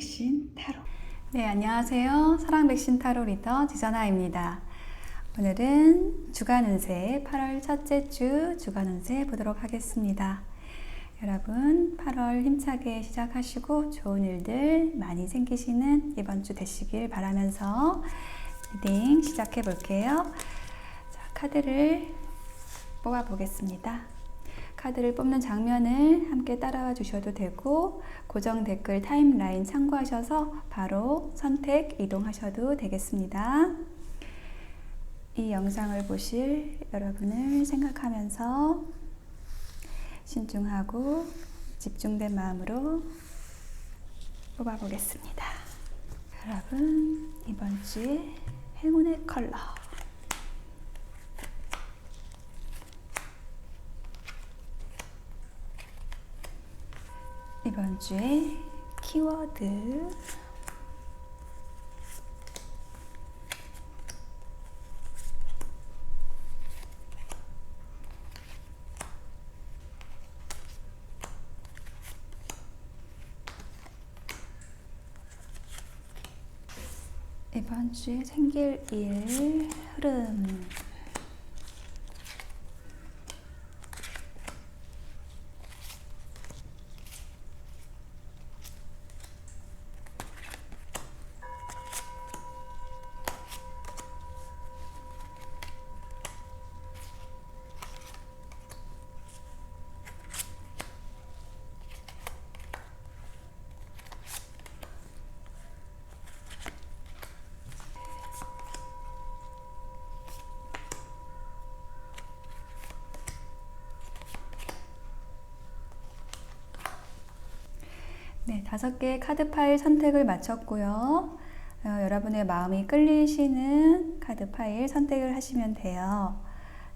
백신 타로. 네, 안녕하세요. 사랑 백신 타로 리더 지선아입니다. 오늘은 주간 운세 8월 첫째 주 주간 운세 보도록 하겠습니다. 여러분 8월 힘차게 시작하시고 좋은 일들 많이 생기시는 이번 주 되시길 바라면서 리딩 시작해 볼게요. 자, 카드를 뽑아 보겠습니다. 카드를 뽑는 장면을 함께 따라와 주셔도 되고 고정 댓글 타임라인 참고하셔서 바로 선택 이동하셔도 되겠습니다. 이 영상을 보실 여러분을 생각하면서 신중하고 집중된 마음으로 뽑아 보겠습니다. 여러분 이번 주에 행운의 컬러 이번 주에 키워드 이번 주에 생길 일 흐름 네, 5개의 카드 파일 선택을 마쳤고요. 여러분의 마음이 끌리시는 카드 파일 선택을 하시면 돼요.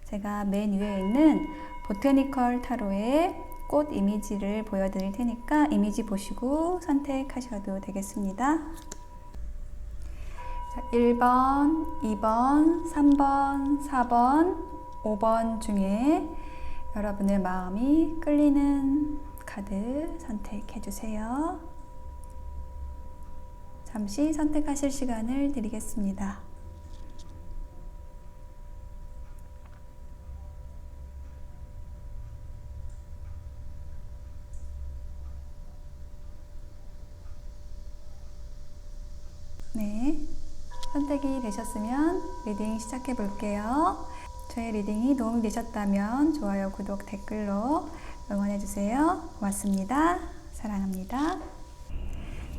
제가 맨 위에 있는 보테니컬 타로의 꽃 이미지를 보여드릴 테니까 이미지 보시고 선택하셔도 되겠습니다. 자, 1번, 2번, 3번, 4번, 5번 중에 여러분의 마음이 끌리는 카드 선택해 주세요. 잠시 선택하실 시간을 드리겠습니다. 네, 선택이 되셨으면 리딩 시작해 볼게요. 저의 리딩이 도움이 되셨다면 좋아요, 구독, 댓글로 응원해주세요. 고맙습니다. 사랑합니다.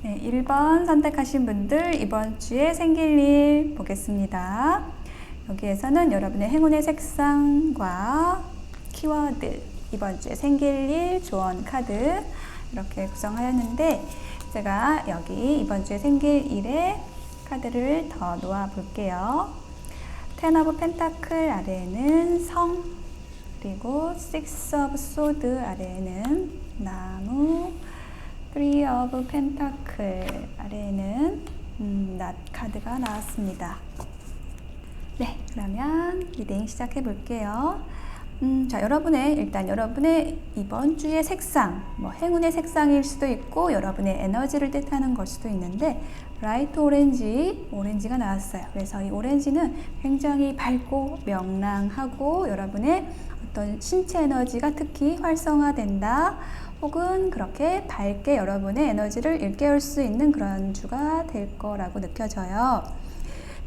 네, 1번 선택하신 분들 이번 주에 생길 일 보겠습니다. 여기에서는 여러분의 행운의 색상과 키워드, 이번 주에 생길 일, 조언 카드 이렇게 구성하였는데 제가 여기 이번 주에 생길 일의 카드를 더 놓아 볼게요. 텐 오브 펜타클 아래에는 성, 그리고 Six of Swords 아래에는 나무, Three of Pentacle 아래에는 낫 카드가 나왔습니다. 네, 그러면 리딩 시작해 볼게요. 자, 일단 여러분의 이번 주의 색상, 행운의 색상일 수도 있고 여러분의 에너지를 뜻하는 걸 수도 있는데 라이트 오렌지가 나왔어요. 그래서 이 오렌지는 굉장히 밝고 명랑하고 여러분의 어떤 신체 에너지가 특히 활성화된다, 혹은 그렇게 밝게 여러분의 에너지를 일깨울 수 있는 그런 주가 될 거라고 느껴져요.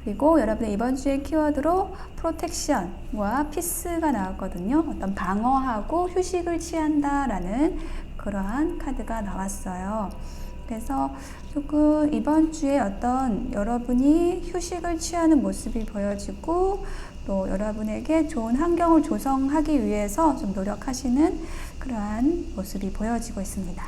그리고 여러분의 이번 주의 키워드로 프로텍션과 피스가 나왔거든요. 어떤 방어하고 휴식을 취한다라는 그러한 카드가 나왔어요. 그래서 조금 이번 주에 어떤 여러분이 휴식을 취하는 모습이 보여지고 또 여러분에게 좋은 환경을 조성하기 위해서 좀 노력하시는 그러한 모습이 보여지고 있습니다.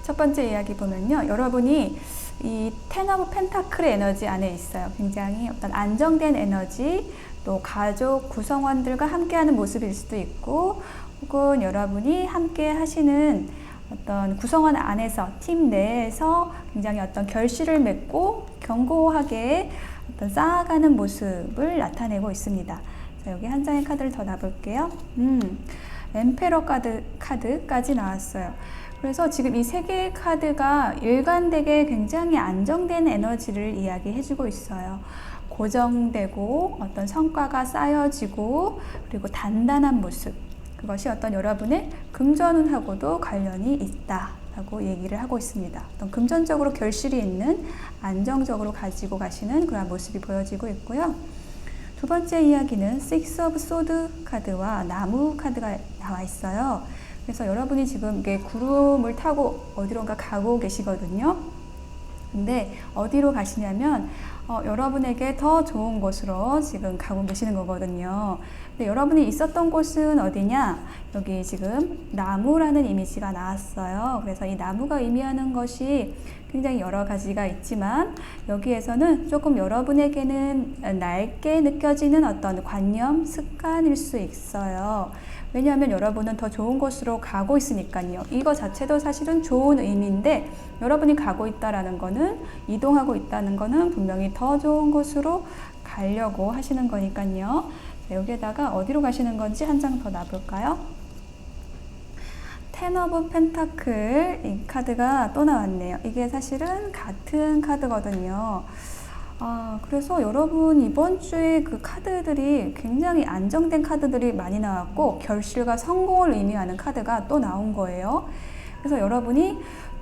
첫 번째 이야기 보면요. 여러분이 이 텐 오브 펜타클의 에너지 안에 있어요. 굉장히 어떤 안정된 에너지, 또 가족 구성원들과 함께하는 모습일 수도 있고 혹은 여러분이 함께 하시는 어떤 구성원 안에서 팀 내에서 굉장히 어떤 결실을 맺고 견고하게 어떤 쌓아가는 모습을 나타내고 있습니다. 자, 여기 한 장의 카드를 더 놔볼게요. 엠페러 카드까지 나왔어요. 그래서 지금 이 세 개의 카드가 일관되게 굉장히 안정된 에너지를 이야기해주고 있어요. 고정되고 어떤 성과가 쌓여지고 그리고 단단한 모습, 그것이 어떤 여러분의 금전운하고도 관련이 있다라고 얘기를 하고 있습니다. 어떤 금전적으로 결실이 있는, 안정적으로 가지고 가시는 그런 모습이 보여지고 있고요. 두 번째 이야기는 Six of Swords 카드와 나무 카드가 나와 있어요. 그래서 여러분이 지금 이게 구름을 타고 어디론가 가고 계시거든요. 근데 어디로 가시냐면 여러분에게 더 좋은 곳으로 지금 가고 계시는 거거든요. 근데 여러분이 있었던 곳은 어디냐? 여기 지금 나무라는 이미지가 나왔어요. 그래서 이 나무가 의미하는 것이 굉장히 여러 가지가 있지만 여기에서는 조금 여러분에게는 낡게 느껴지는 어떤 관념, 습관일 수 있어요. 왜냐하면 여러분은 더 좋은 곳으로 가고 있으니까요. 이거 자체도 사실은 좋은 의미인데 여러분이 가고 있다라는 거는, 이동하고 있다는 거는 분명히 더 좋은 곳으로 가려고 하시는 거니까요. 자, 여기에다가 어디로 가시는 건지 한 장 더 놔볼까요? 텐 오브 펜타클, 이 카드가 또 나왔네요. 이게 사실은 같은 카드거든요. 그래서 여러분 이번 주에 그 카드들이 굉장히 안정된 카드들이 많이 나왔고 결실과 성공을 의미하는 카드가 또 나온 거예요. 그래서 여러분이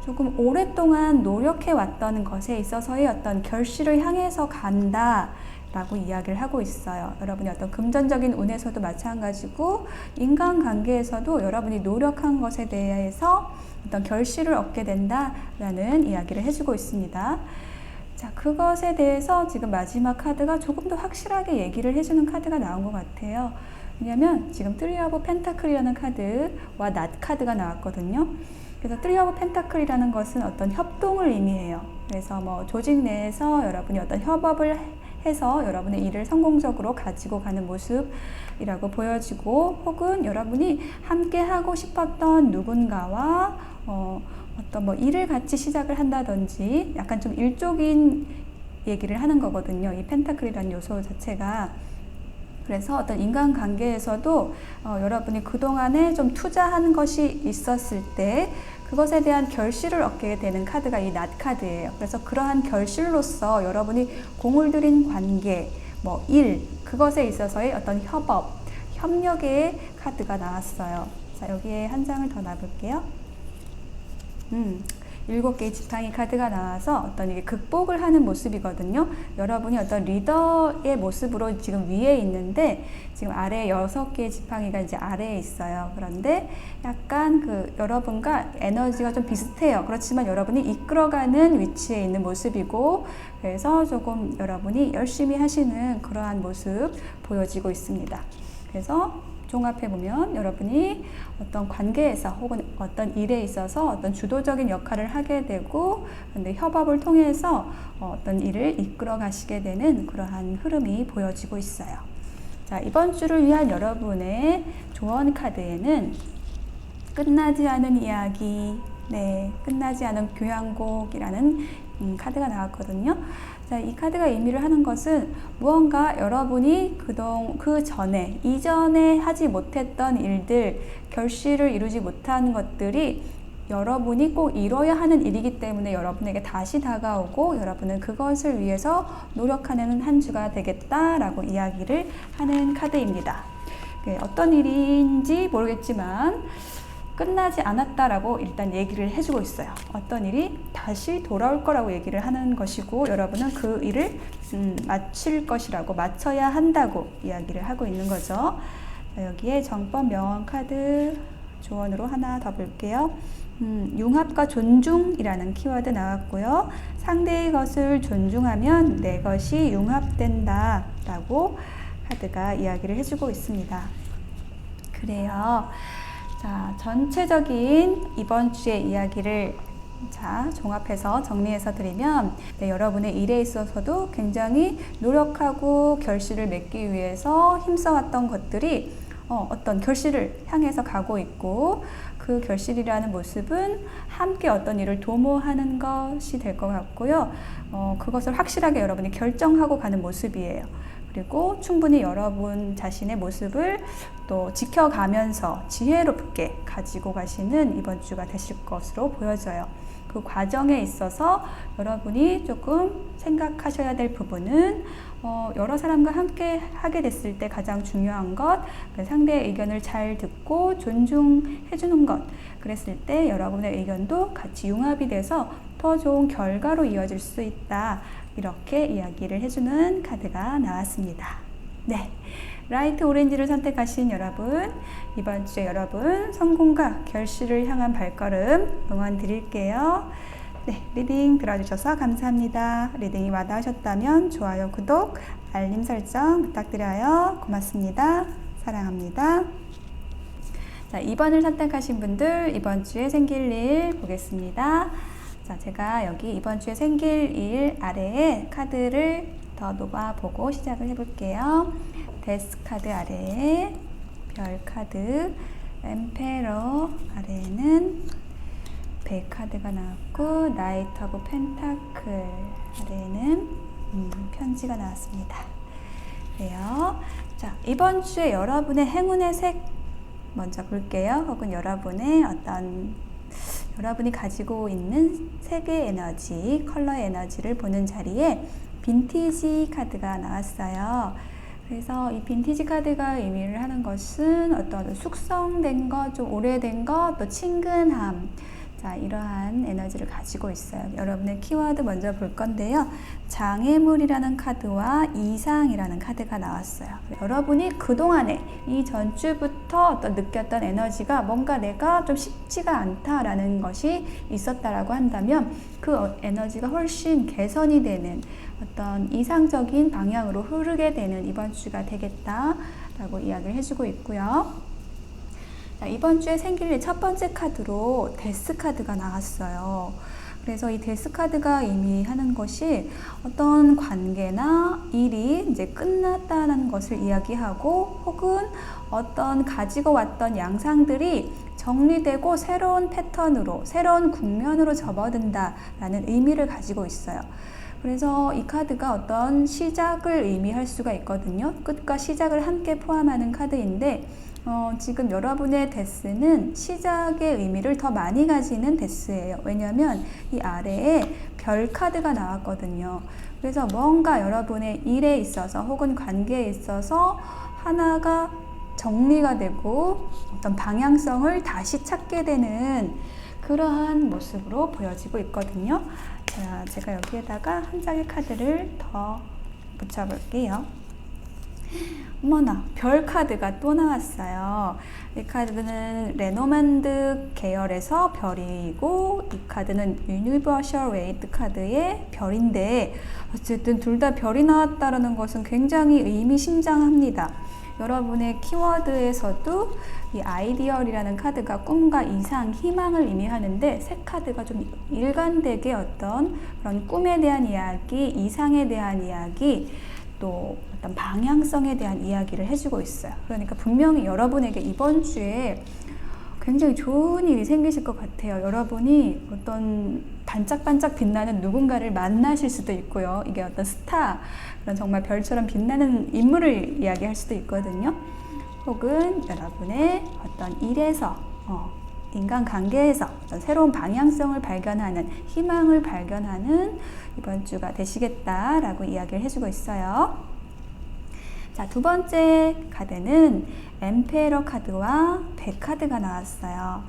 조금 오랫동안 노력해 왔던 것에 있어서의 어떤 결실을 향해서 간다 라고 이야기를 하고 있어요. 여러분이 어떤 금전적인 운에서도 마찬가지고 인간관계에서도 여러분이 노력한 것에 대해서 어떤 결실을 얻게 된다라는 이야기를 해주고 있습니다. 자, 그것에 대해서 지금 마지막 카드가 조금 더 확실하게 얘기를 해주는 카드가 나온 것 같아요. 왜냐면 지금 트리 오브 펜타클이라는 카드와 낫 카드가 나왔거든요. 그래서 트리 오브 펜타클이라는 것은 어떤 협동을 의미해요. 그래서 뭐 조직 내에서 여러분이 어떤 협업을 해서 여러분의 일을 성공적으로 가지고 가는 모습이라고 보여지고, 혹은 여러분이 함께 하고 싶었던 누군가와 어떤 뭐 일을 같이 시작을 한다든지 약간 좀 일적인 얘기를 하는 거거든요. 이 펜타클이라는 요소 자체가. 그래서 어떤 인간관계에서도 여러분이 그동안에 좀 투자한 것이 있었을 때 그것에 대한 결실을 얻게 되는 카드가 이 낫 카드예요. 그래서 그러한 결실로서 여러분이 공을 들인 관계, 뭐 일, 그것에 있어서의 어떤 협업, 협력의 카드가 나왔어요. 자, 여기에 한 장을 더 놔볼게요. 7개의 지팡이 카드가 나와서 어떤 이게 극복을 하는 모습이거든요. 여러분이 어떤 리더의 모습으로 지금 위에 있는데 지금 아래 6개의 지팡이가 이제 아래에 있어요. 그런데 약간 그 여러분과 에너지가 좀 비슷해요. 그렇지만 여러분이 이끌어가는 위치에 있는 모습이고, 그래서 조금 여러분이 열심히 하시는 그러한 모습 보여지고 있습니다. 그래서 종합해보면 여러분이 어떤 관계에서 혹은 어떤 일에 있어서 어떤 주도적인 역할을 하게 되고, 근데 협업을 통해서 어떤 일을 이끌어 가시게 되는 그러한 흐름이 보여지고 있어요. 자, 이번 주를 위한 여러분의 조언 카드에는 끝나지 않은 이야기, 끝나지 않은 교향곡이라는 카드가 나왔거든요. 자, 이 카드가 의미를 하는 것은 무언가 여러분이 이전에 하지 못했던 일들, 결실을 이루지 못한 것들이 여러분이 꼭 이뤄야 하는 일이기 때문에 여러분에게 다시 다가오고 여러분은 그것을 위해서 노력하는 한 주가 되겠다라고 이야기를 하는 카드입니다. 어떤 일인지 모르겠지만 끝나지 않았다라고 일단 얘기를 해주고 있어요. 어떤 일이 다시 돌아올 거라고 얘기를 하는 것이고, 여러분은 그 일을 마칠 것이라고, 마쳐야 한다고 이야기를 하고 있는 거죠. 자, 여기에 정법 명언 카드 조언으로 하나 더 볼게요. 융합과 존중이라는 키워드 나왔고요. 상대의 것을 존중하면 내 것이 융합된다 라고 카드가 이야기를 해주고 있습니다. 그래요. 자, 전체적인 이번 주의 이야기를 종합해서 정리해서 드리면, 여러분의 일에 있어서도 굉장히 노력하고 결실을 맺기 위해서 힘써왔던 것들이 어떤 결실을 향해서 가고 있고, 그 결실이라는 모습은 함께 어떤 일을 도모하는 것이 될 것 같고요. 그것을 확실하게 여러분이 결정하고 가는 모습이에요. 그리고 충분히 여러분 자신의 모습을 또 지켜가면서 지혜롭게 가지고 가시는 이번 주가 되실 것으로 보여져요. 그 과정에 있어서 여러분이 조금 생각하셔야 될 부분은 여러 사람과 함께 하게 됐을 때 가장 중요한 것, 상대의 의견을 잘 듣고 존중해 주는 것. 그랬을 때 여러분의 의견도 같이 융합이 돼서 더 좋은 결과로 이어질 수 있다. 이렇게 이야기를 해주는 카드가 나왔습니다. 네, 라이트 오렌지를 선택하신 여러분, 이번 주에 여러분 성공과 결실을 향한 발걸음 응원 드릴게요. 네, 리딩 들어주셔서 감사합니다. 리딩이 와닿으셨다면 좋아요, 구독, 알림 설정 부탁드려요. 고맙습니다. 사랑합니다. 자, 2번을 선택하신 분들 이번 주에 생길 일 보겠습니다. 자, 제가 여기 이번 주에 생길 일 아래에 카드를 더 놓아보고 시작을 해볼게요. 데스 카드 아래에 별 카드, 엠페러 아래에는 백 카드가 나왔고, 나이트 오브 펜타클 아래에는 편지가 나왔습니다. 그래요. 자, 이번 주에 여러분의 행운의 색 먼저 볼게요. 혹은 여러분이 가지고 있는 색의 에너지, 컬러의 에너지를 보는 자리에 빈티지 카드가 나왔어요. 그래서 이 빈티지 카드가 의미를 하는 것은 어떤 숙성된 것, 좀 오래된 것, 또 친근함. 자, 이러한 에너지를 가지고 있어요. 여러분의 키워드 먼저 볼 건데요. 장애물이라는 카드와 이상이라는 카드가 나왔어요. 여러분이 그동안에 이 전주부터 어떤 느꼈던 에너지가 뭔가 내가 좀 쉽지가 않다라는 것이 있었다라고 한다면 그 에너지가 훨씬 개선이 되는 어떤 이상적인 방향으로 흐르게 되는 이번 주가 되겠다라고 이야기를 해주고 있고요. 자, 이번 주에 생길 일 첫 번째 카드로 데스 카드가 나왔어요. 그래서 이 데스 카드가 의미하는 것이 어떤 관계나 일이 이제 끝났다는 것을 이야기하고, 혹은 어떤 가지고 왔던 양상들이 정리되고 새로운 패턴으로, 새로운 국면으로 접어든다라는 의미를 가지고 있어요. 그래서 이 카드가 어떤 시작을 의미할 수가 있거든요. 끝과 시작을 함께 포함하는 카드인데, 지금 여러분의 데스는 시작의 의미를 더 많이 가지는 데스예요. 왜냐하면 이 아래에 별 카드가 나왔거든요. 그래서 뭔가 여러분의 일에 있어서 혹은 관계에 있어서 하나가 정리가 되고 어떤 방향성을 다시 찾게 되는 그러한 모습으로 보여지고 있거든요. 자, 제가 여기에다가 한 장의 카드를 더 붙여볼게요. 어머나, 별 카드가 또 나왔어요. 이 카드는 레노만드 계열에서 별이고, 이 카드는 유니버셜 웨이트 카드의 별인데, 어쨌든 둘 다 별이 나왔다는 것은 굉장히 의미심장합니다. 여러분의 키워드에서도 이 아이디얼이라는 카드가 꿈과 이상, 희망을 의미하는데, 새 카드가 좀 일관되게 어떤 그런 꿈에 대한 이야기, 이상에 대한 이야기, 또 어떤 방향성에 대한 이야기를 해주고 있어요. 그러니까 분명히 여러분에게 이번 주에 굉장히 좋은 일이 생기실 것 같아요. 여러분이 어떤 반짝반짝 빛나는 누군가를 만나실 수도 있고요. 이게 어떤 스타, 그런 정말 별처럼 빛나는 인물을 이야기할 수도 있거든요. 혹은 여러분의 어떤 일에서, 인간관계에서 어떤 새로운 방향성을 발견하는, 희망을 발견하는 이번 주가 되시겠다라고 이야기를 해주고 있어요. 자, 두 번째 카드는 엠페러 카드와 백 카드가 나왔어요.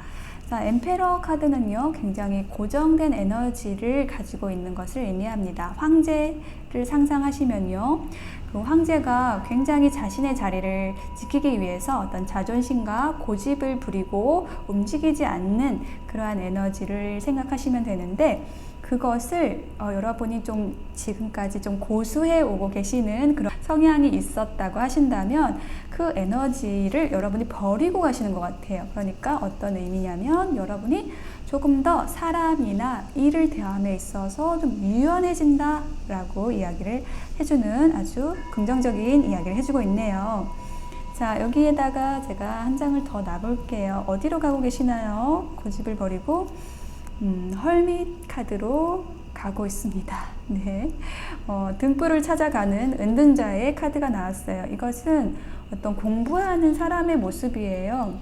자, 엠페러 카드는요, 굉장히 고정된 에너지를 가지고 있는 것을 의미합니다. 황제를 상상하시면요, 그 황제가 굉장히 자신의 자리를 지키기 위해서 어떤 자존심과 고집을 부리고 움직이지 않는 그러한 에너지를 생각하시면 되는데, 그것을 여러분이 좀 지금까지 좀 고수해 오고 계시는 그런 성향이 있었다고 하신다면 그 에너지를 여러분이 버리고 가시는 것 같아요. 그러니까 어떤 의미냐면 여러분이 조금 더 사람이나 일을 대함에 있어서 좀 유연해진다 라고 이야기를 해주는 아주 긍정적인 이야기를 해주고 있네요. 자, 여기에다가 제가 한 장을 더 놔볼게요. 어디로 가고 계시나요? 고집을 버리고 헐밋 카드로 가고 있습니다. 네, 등불을 찾아가는 은둔자의 카드가 나왔어요. 이것은 어떤 공부하는 사람의 모습이에요.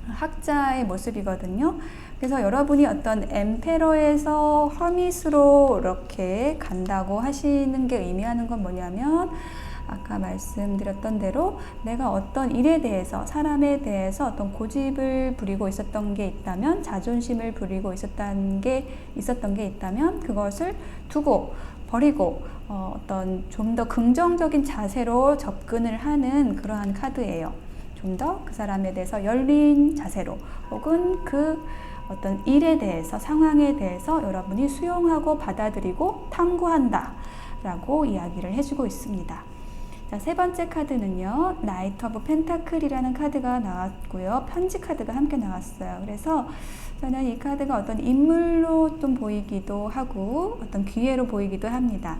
학자의 모습이거든요. 그래서 여러분이 어떤 엠페러에서 허밋으로 이렇게 간다고 하시는 게 의미하는 건 뭐냐면, 아까 말씀드렸던 대로 내가 어떤 일에 대해서, 사람에 대해서 어떤 고집을 부리고 있었던 게 있다면, 자존심을 부리고 있었던 게 있다면 그것을 두고 버리고 어떤 좀 더 긍정적인 자세로 접근을 하는 그러한 카드예요. 좀 더 그 사람에 대해서 열린 자세로, 혹은 그 어떤 일에 대해서, 상황에 대해서 여러분이 수용하고 받아들이고 탐구한다 라고 이야기를 해주고 있습니다. 자, 세 번째 카드는요, 나이트 오브 펜타클이라는 카드가 나왔고요, 편지 카드가 함께 나왔어요. 그래서 저는 이 카드가 어떤 인물로 좀 보이기도 하고 어떤 기회로 보이기도 합니다.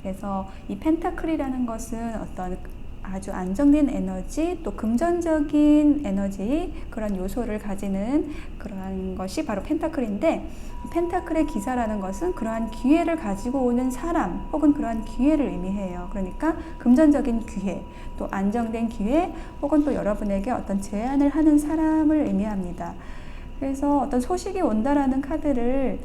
그래서 이 펜타클이라는 것은 어떤 아주 안정된 에너지, 또 금전적인 에너지, 그런 요소를 가지는 그러한 것이 바로 펜타클인데, 펜타클의 기사라는 것은 그러한 기회를 가지고 오는 사람, 혹은 그러한 기회를 의미해요. 그러니까 금전적인 기회, 또 안정된 기회, 혹은 또 여러분에게 어떤 제안을 하는 사람을 의미합니다. 그래서 어떤 소식이 온다라는 카드를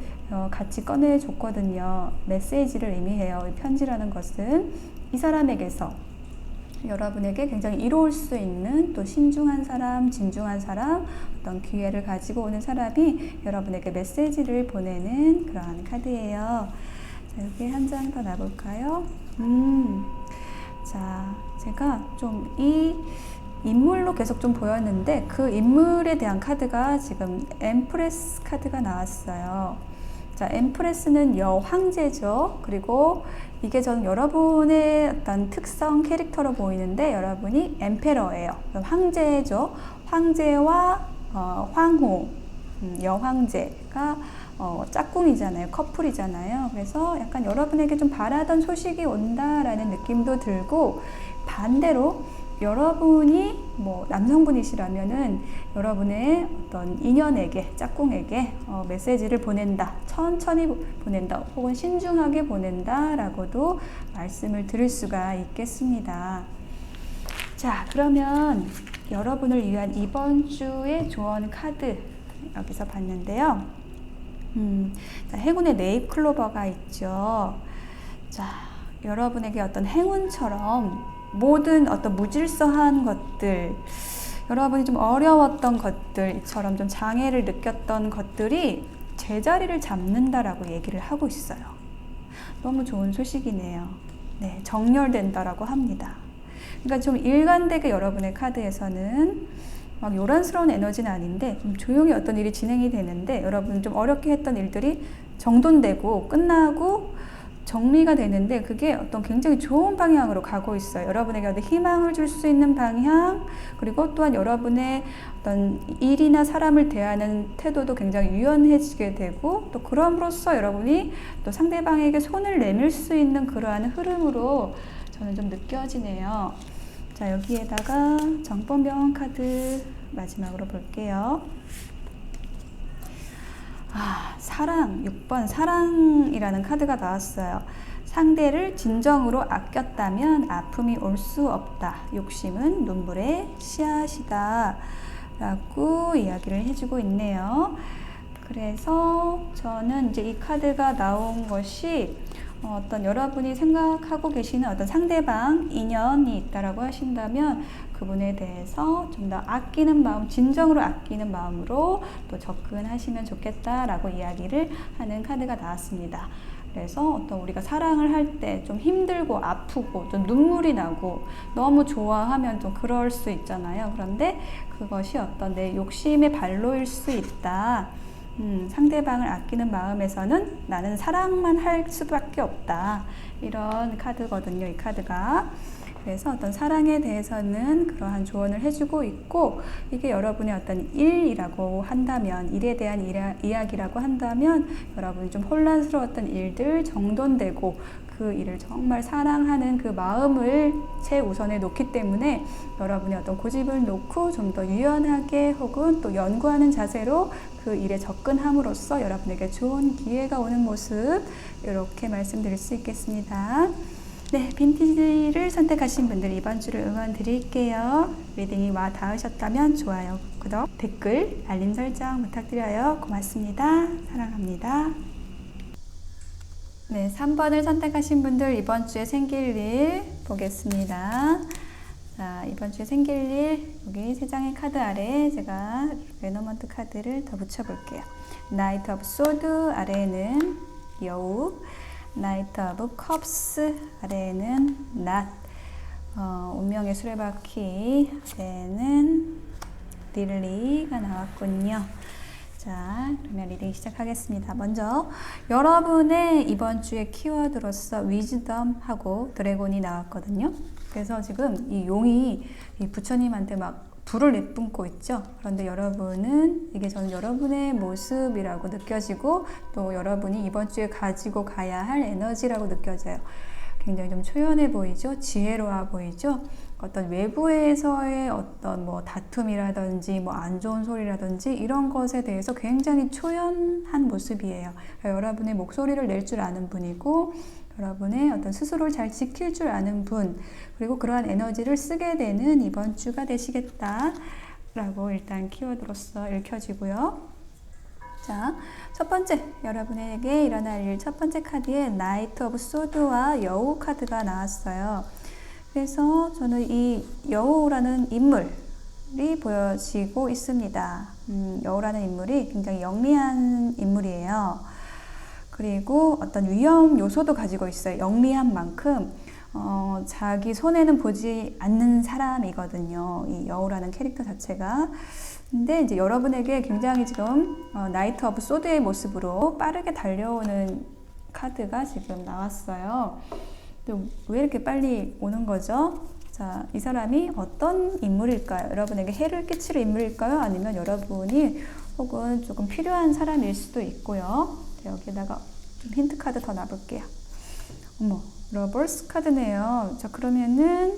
같이 꺼내줬거든요. 메시지를 의미해요. 이 편지라는 것은 이 사람에게서 여러분에게 굉장히 이로울 수 있는, 또 신중한 사람, 진중한 사람, 어떤 기회를 가지고 오는 사람이 여러분에게 메시지를 보내는 그러한 카드예요. 자, 여기 한 장 더 놔볼까요? 자, 제가 좀 이 인물로 계속 좀 보였는데, 그 인물에 대한 카드가 지금 엠프레스 카드가 나왔어요. 자, 엠프레스는 여황제죠. 그리고 이게 저는 여러분의 어떤 특성, 캐릭터로 보이는데, 여러분이 엠페러예요. 황제죠. 황제와 황후, 여황제가 짝꿍이잖아요. 커플이잖아요. 그래서 약간 여러분에게 좀 바라던 소식이 온다라는 느낌도 들고, 반대로 여러분이 뭐 남성분이시라면은 여러분의 어떤 인연에게, 짝꿍에게 메시지를 보낸다, 천천히 보낸다, 혹은 신중하게 보낸다 라고도 말씀을 드릴 수가 있겠습니다. 자, 그러면 여러분을 위한 이번 주의 조언 카드 여기서 봤는데요. 자, 행운의 네잎클로버가 있죠. 자, 여러분에게 어떤 행운처럼 모든 어떤 무질서한 것들, 여러분이 좀 어려웠던 것들처럼 좀 장애를 느꼈던 것들이 제자리를 잡는다라고 얘기를 하고 있어요. 너무 좋은 소식이네요. 네, 정렬된다라고 합니다. 그러니까 좀 일관되게 여러분의 카드에서는 막 요란스러운 에너지는 아닌데, 좀 조용히 어떤 일이 진행이 되는데, 여러분 좀 어렵게 했던 일들이 정돈되고 끝나고 정리가 되는데, 그게 어떤 굉장히 좋은 방향으로 가고 있어요. 여러분에게 어떤 희망을 줄 수 있는 방향, 그리고 또한 여러분의 어떤 일이나 사람을 대하는 태도도 굉장히 유연해지게 되고, 또 그럼으로써 여러분이 또 상대방에게 손을 내밀 수 있는 그러한 흐름으로 저는 좀 느껴지네요. 자, 여기에다가 정법명언 카드 마지막으로 볼게요. 사랑, 6번 사랑이라는 카드가 나왔어요. 상대를 진정으로 아꼈다면 아픔이 올 수 없다. 욕심은 눈물의 씨앗이다 라고 이야기를 해주고 있네요. 그래서 저는 이제 이 카드가 나온 것이 어떤 여러분이 생각하고 계시는 어떤 상대방, 인연이 있다라고 하신다면 그분에 대해서 좀 더 아끼는 마음, 진정으로 아끼는 마음으로 또 접근하시면 좋겠다라고 이야기를 하는 카드가 나왔습니다. 그래서 어떤 우리가 사랑을 할 때 좀 힘들고 아프고 좀 눈물이 나고 너무 좋아하면 좀 그럴 수 있잖아요. 그런데 그것이 어떤 내 욕심의 발로일 수 있다. 상대방을 아끼는 마음에서는 나는 사랑만 할 수밖에 없다. 이런 카드거든요, 이 카드가. 그래서 어떤 사랑에 대해서는 그러한 조언을 해주고 있고, 이게 여러분의 어떤 일이라고 한다면, 일에 대한 이야기라고 한다면 여러분이 좀 혼란스러웠던 일들 정돈되고, 그 일을 정말 사랑하는 그 마음을 최우선에 놓기 때문에 여러분의 어떤 고집을 놓고 좀 더 유연하게 혹은 또 연구하는 자세로 그 일에 접근함으로써 여러분에게 좋은 기회가 오는 모습, 이렇게 말씀드릴 수 있겠습니다. 네, 빈티지를 선택하신 분들 이번 주를 응원 드릴게요. 리딩이 와 닿으셨다면 좋아요, 구독, 댓글, 알림 설정 부탁드려요. 고맙습니다. 사랑합니다. 네, 3번을 선택하신 분들 이번 주에 생길 일 보겠습니다. 자, 이번 주에 생길 일, 여기 3장의 카드 아래에 제가 레노먼트 카드를 더 붙여볼게요. 나이트 오브 소드 아래에는 여우, 나이트 오브 컵스 아래에는 낫, 운명의 수레바퀴 아래에는 릴리가 나왔군요. 자, 그러면 리딩 시작하겠습니다. 먼저 여러분의 이번 주의 키워드로서 위즈덤하고 드래곤이 나왔거든요. 그래서 지금 이 용이 이 부처님한테 막 불을 내뿜고 있죠. 그런데 여러분은 이게 저는 여러분의 모습이라고 느껴지고 또 여러분이 이번 주에 가지고 가야 할 에너지라고 느껴져요. 굉장히 좀 초연해 보이죠? 지혜로워 보이죠? 어떤 외부에서의 어떤 뭐 다툼이라든지 뭐 안 좋은 소리라든지 이런 것에 대해서 굉장히 초연한 모습이에요. 여러분의 목소리를 낼 줄 아는 분이고 여러분의 어떤 스스로를 잘 지킬 줄 아는 분, 그리고 그러한 에너지를 쓰게 되는 이번 주가 되시겠다 라고 일단 키워드로서 읽혀지고요. 자, 첫 번째 여러분에게 일어날 일, 첫 번째 카드에 나이트 오브 소드와 여우 카드가 나왔어요. 그래서 저는 이 여우라는 인물이 보여지고 있습니다. 여우라는 인물이 굉장히 영리한 인물이에요. 그리고 어떤 위험 요소도 가지고 있어요. 영리한 만큼 자기 손에는 보지 않는 사람이거든요. 이 여우라는 캐릭터 자체가. 근데 이제 여러분에게 굉장히 지금 나이트 오브 소드의 모습으로 빠르게 달려오는 카드가 지금 나왔어요. 왜 이렇게 빨리 오는 거죠? 자, 이 사람이 어떤 인물일까요? 여러분에게 해를 끼칠 인물일까요? 아니면 여러분이 혹은 조금 필요한 사람일 수도 있고요. 자, 여기다가 좀 힌트 카드 더 놔볼게요. 어머, 러버스 카드네요. 자, 그러면은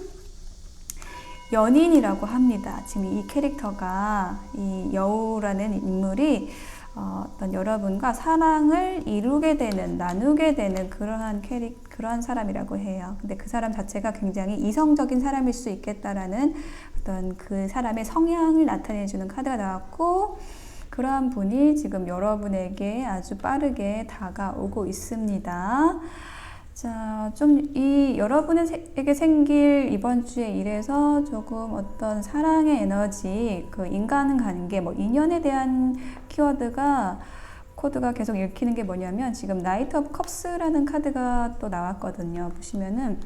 연인이라고 합니다. 지금 이 캐릭터가, 이 여우라는 인물이 어떤 여러분과 사랑을 이루게 되는, 나누게 되는 그러한 사람이라고 해요. 근데 그 사람 자체가 굉장히 이성적인 사람일 수 있겠다라는 어떤 그 사람의 성향을 나타내주는 카드가 나왔고, 그러한 분이 지금 여러분에게 아주 빠르게 다가오고 있습니다. 자, 좀 여러분에게 생길 이번 주의 일에서 조금 어떤 사랑의 에너지, 그 인간관계, 뭐 인연에 대한 코드가 계속 읽히는 게 뭐냐면 지금 나이트 오브 컵스라는 카드가 또 나왔거든요. 보시면은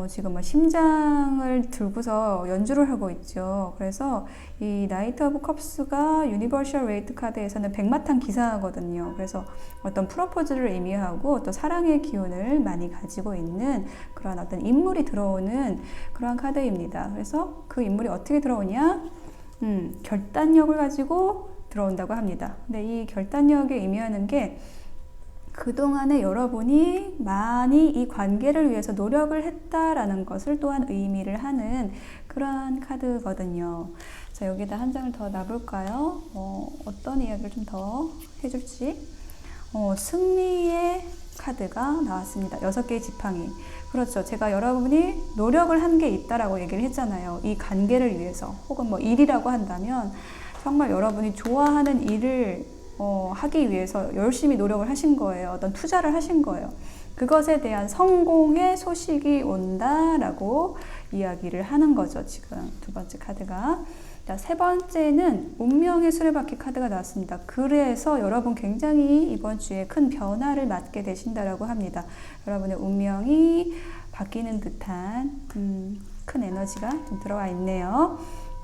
지금 뭐 심장을 들고서 연주를 하고 있죠. 그래서 이 나이트 오브 컵스가 유니버셜 웨이트 카드에서는 백마탄 기사거든요. 그래서 어떤 프로포즈를 의미하고 또 사랑의 기운을 많이 가지고 있는 그런 어떤 인물이 들어오는 그런 카드입니다. 그래서 그 인물이 어떻게 들어오냐? 결단력을 가지고 들어온다고 합니다. 근데 이 결단력이 의미하는 게 그동안에 여러분이 많이 이 관계를 위해서 노력을 했다라는 것을 또한 의미를 하는 그러한 카드거든요. 자, 여기다 한 장을 더 놔볼까요? 어떤 이야기를 좀 더 해줄지. 승리의 카드가 나왔습니다. 6개의 지팡이. 그렇죠. 제가 여러분이 노력을 한 게 있다라고 얘기를 했잖아요. 이 관계를 위해서. 혹은 뭐 일이라고 한다면 정말 여러분이 좋아하는 일을 하기 위해서 열심히 노력을 하신 거예요. 어떤 투자를 하신 거예요. 그것에 대한 성공의 소식이 온다라고 이야기를 하는 거죠. 지금 두 번째 카드가. 자, 세 번째는 운명의 수레바퀴 카드가 나왔습니다. 그래서 여러분 굉장히 이번 주에 큰 변화를 맞게 되신다라고 합니다. 여러분의 운명이 바뀌는 듯한 큰 에너지가 좀 들어와 있네요.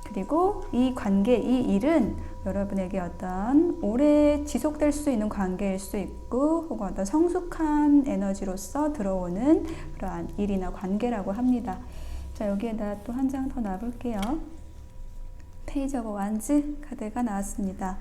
그리고 이 관계, 이 일은 여러분에게 어떤 오래 지속될 수 있는 관계일 수 있고 혹은 어떤 성숙한 에너지로서 들어오는 그러한 일이나 관계라고 합니다. 자, 여기에다 또 한 장 더 놔볼게요. 페이지 오브 완즈 카드가 나왔습니다.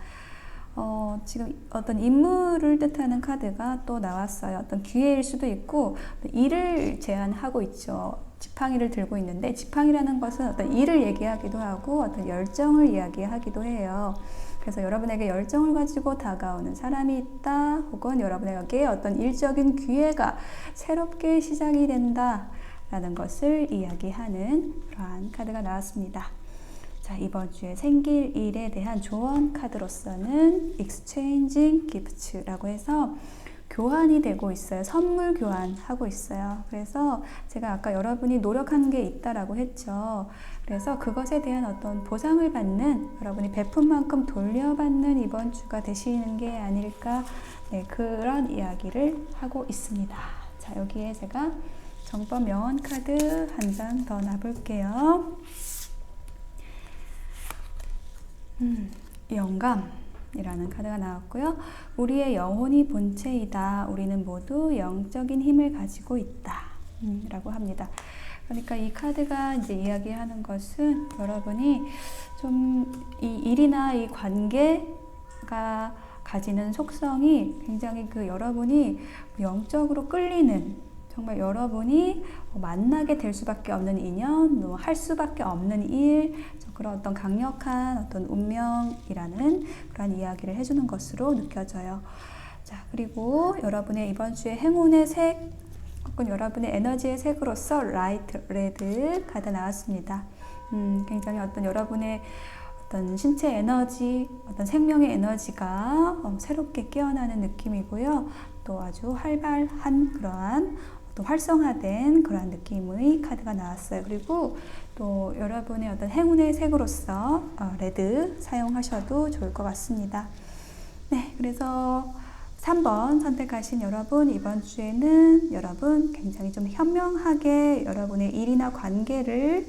지금 어떤 인물을 뜻하는 카드가 또 나왔어요. 어떤 기회일 수도 있고 일을 제안하고 있죠. 지팡이를 들고 있는데 지팡이라는 것은 어떤 일을 얘기하기도 하고 어떤 열정을 이야기하기도 해요. 그래서 여러분에게 열정을 가지고 다가오는 사람이 있다, 혹은 여러분에게 어떤 일적인 기회가 새롭게 시작이 된다 라는 것을 이야기하는 그러한 카드가 나왔습니다. 자, 이번 주에 생길 일에 대한 조언 카드로서는 Exchanging Gifts라고 해서 교환이 되고 있어요. 선물 교환하고 있어요. 그래서 제가 아까 여러분이 노력한 게 있다라고 했죠. 그래서 그것에 대한 어떤 보상을 받는, 여러분이 베푼 만큼 돌려받는 이번 주가 되시는 게 아닐까, 네, 그런 이야기를 하고 있습니다. 자, 여기에 제가 정법 명언 카드 한 장 더 놔볼게요. 영감이라는 카드가 나왔고요. 우리의 영혼이 본체이다. 우리는 모두 영적인 힘을 가지고 있다. 라고 합니다. 그러니까 이 카드가 이제 이야기하는 것은 여러분이 좀 이 일이나 이 관계가 가지는 속성이 굉장히 여러분이 영적으로 끌리는, 정말 여러분이 만나게 될 수밖에 없는 인연, 할 수밖에 없는 일, 그런 어떤 강력한 어떤 운명이라는 그런 이야기를 해주는 것으로 느껴져요. 자, 그리고 여러분의 이번 주에 행운의 색, 혹은 여러분의 에너지의 색으로서 라이트 레드 카드 나왔습니다. 굉장히 어떤 여러분의 어떤 신체 에너지, 어떤 생명의 에너지가 새롭게 깨어나는 느낌이고요. 또 아주 활발한 그러한 또 활성화된 그러한 느낌의 카드가 나왔어요. 그리고 또 여러분의 어떤 행운의 색으로서 레드 사용하셔도 좋을 것 같습니다. 네, 그래서 3번 선택하신 여러분, 이번 주에는 여러분 굉장히 좀 현명하게 여러분의 일이나 관계를